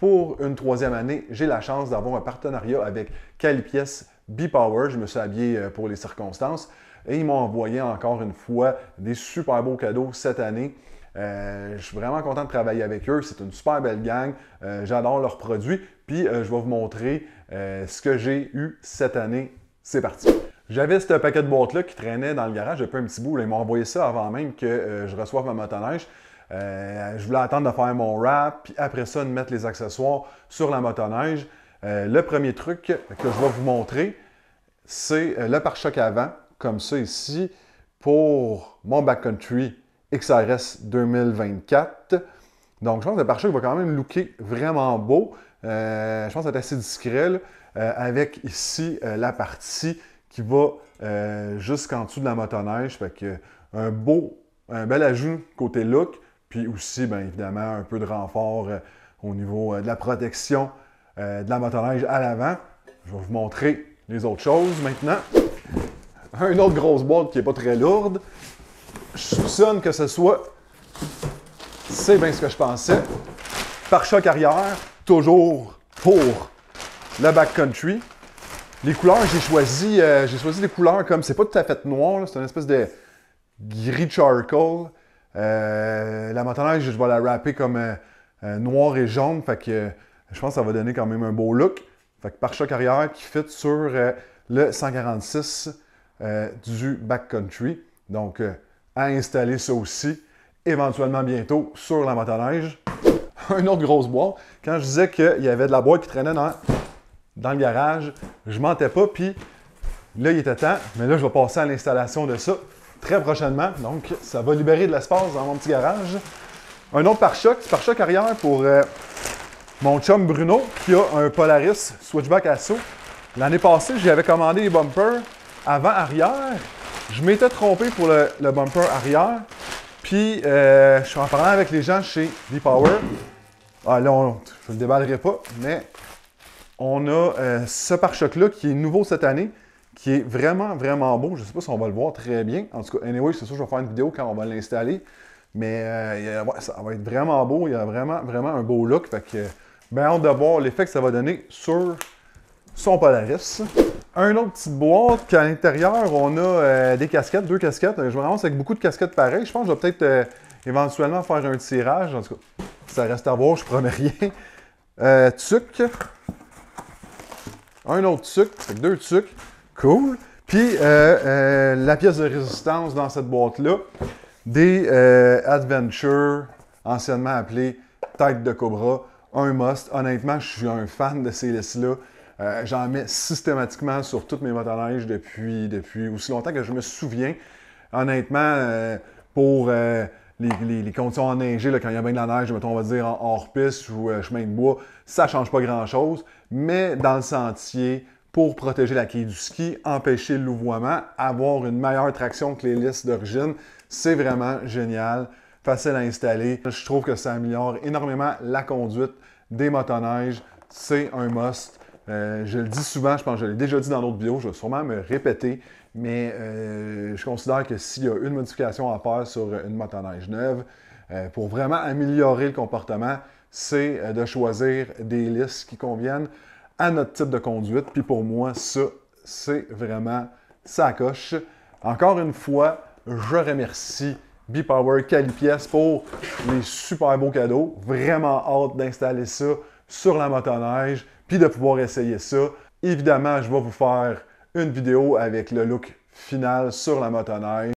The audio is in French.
pour une troisième année, j'ai la chance d'avoir un partenariat avec Calipies B-Power. Je me suis habillé pour les circonstances et ils m'ont envoyé encore une fois des super beaux cadeaux cette année. Je suis vraiment content de travailler avec eux. C'est une super belle gang. J'adore leurs produits. Puis je vais vous montrer ce que j'ai eu cette année. C'est parti. J'avais ce paquet de boîtes-là qui traînait dans le garage depuis un petit bout. Là, ils m'ont envoyé ça avant même que je reçoive ma motoneige. Je voulais attendre de faire mon wrap, puis après ça, de mettre les accessoires sur la motoneige. Le premier truc que je vais vous montrer, c'est le pare-choc avant, comme ça ici, pour mon backcountry XRS 2024. Donc, je pense que le pare-choc va quand même looker vraiment beau. Je pense que c'est assez discret, là, avec ici la partie qui va jusqu'en dessous de la motoneige. Fait que un bel ajout côté look. Puis aussi, bien évidemment, un peu de renfort au niveau de la protection de la motoneige à l'avant. Je vais vous montrer les autres choses maintenant. Une autre grosse boîte qui n'est pas très lourde. Je soupçonne que ce soit, c'est bien ce que je pensais, pare-choc arrière, toujours pour le backcountry. Les couleurs, j'ai choisi des couleurs comme, c'est pas tout à fait noir, c'est une espèce de gris charcoal. La motoneige, je vais la wrapper comme noir et jaune, fait que je pense que ça va donner quand même un beau look. Fait que pare-choc arrière qui fit sur le 146 du backcountry. Donc, à installer ça aussi, éventuellement bientôt sur la motoneige. Une autre grosse boîte. Quand je disais qu'il y avait de la boîte qui traînait dans le garage, je mentais pas, puis là, il était temps, mais là, je vais passer à l'installation de ça très prochainement. Donc, ça va libérer de l'espace dans mon petit garage. Un autre pare-choc arrière pour mon chum Bruno, qui a un Polaris Switchback Asso. L'année passée, j'avais commandé les bumpers avant-arrière. Je m'étais trompé pour le bumper arrière. Puis, je suis en parlant avec les gens chez V-Power. Ah, là, je ne le déballerai pas, mais on a ce pare-choc-là qui est nouveau cette année, qui est vraiment, vraiment beau. Je ne sais pas si on va le voir très bien. En tout cas, anyway, c'est sûr que je vais faire une vidéo quand on va l'installer. Mais ouais, ça va être vraiment beau. Il y a vraiment, vraiment un beau look. Fait que, bien hâte de voir l'effet que ça va donner sur son Polaris. Un autre petite boîte qu'à l'intérieur, on a des casquettes, 2 casquettes. Je me ramasse avec beaucoup de casquettes pareilles. Je pense que je vais peut-être éventuellement faire un tirage. En tout cas, ça reste à voir, je promets rien. Tuc. Un autre tuc, c'est 2 tucs. Cool. Puis, la pièce de résistance dans cette boîte-là, des Adventure, anciennement appelées Tête de Cobra, un must. Honnêtement, je suis un fan de ces listes-là. J'en mets systématiquement sur toutes mes motoneiges depuis aussi longtemps que je me souviens. Honnêtement, pour les conditions enneigées, là, quand il y a bien de la neige, mettons, on va dire en hors-piste ou chemin de bois, ça ne change pas grand-chose. Mais dans le sentier, pour protéger la quille du ski, empêcher le louvoiement, avoir une meilleure traction que les listes d'origine, c'est vraiment génial, facile à installer. Je trouve que ça améliore énormément la conduite des motoneiges. C'est un must. Je le dis souvent, je pense que je l'ai déjà dit dans d'autres vidéos, je vais sûrement me répéter, mais je considère que s'il y a une modification à faire sur une motoneige neuve, pour vraiment améliorer le comportement, c'est de choisir des listes qui conviennent à notre type de conduite. Puis pour moi, ça, c'est vraiment ça coche. Encore une fois, je remercie B-Power Calipies pour les super beaux cadeaux. Vraiment hâte d'installer ça sur la motoneige, puis de pouvoir essayer ça. Évidemment, je vais vous faire une vidéo avec le look final sur la motoneige.